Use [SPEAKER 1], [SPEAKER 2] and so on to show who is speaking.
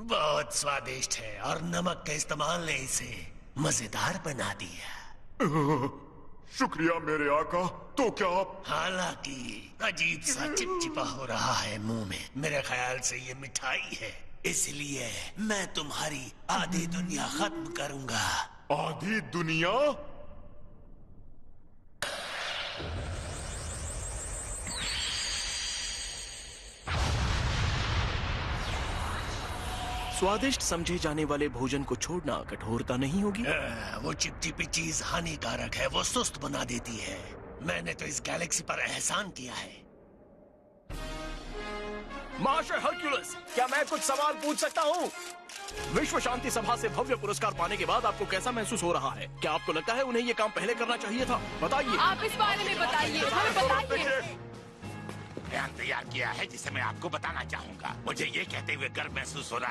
[SPEAKER 1] बहुत स्वादिष्ट है और नमक का इस्तेमाल ने इसे मजेदार बना दिया।
[SPEAKER 2] शुक्रिया मेरे आका। तो क्या आप...
[SPEAKER 1] हालांकि अजीब सा चिपचिपा हो रहा है मुंह में। मेरे ख्याल से ये मिठाई है, इसलिए मैं तुम्हारी आधी दुनिया खत्म करूंगा।
[SPEAKER 2] आधी दुनिया?
[SPEAKER 3] स्वादिष्ट समझे जाने वाले भोजन को छोड़ना कठोरता नहीं होगी?
[SPEAKER 1] वो चिपचिपी चीज हानिकारक है, वो सुस्त बना देती है। मैंने तो इस गैलेक्सी पर एहसान किया है।
[SPEAKER 3] मास्टर हरक्यूलिस, क्या मैं कुछ सवाल पूछ सकता हूँ? विश्व शांति सभा से भव्य पुरस्कार पाने के बाद आपको कैसा महसूस हो रहा है? क्या आपको लगता है उन्हें ये काम पहले करना चाहिए था? बताइए।
[SPEAKER 4] आप इस बारे में बताइए, हमें बताइए।
[SPEAKER 5] बयान तैयार किया है जिसे मैं आपको बताना चाहूंगा। मुझे ये कहते हुए गर्व महसूस हो रहा है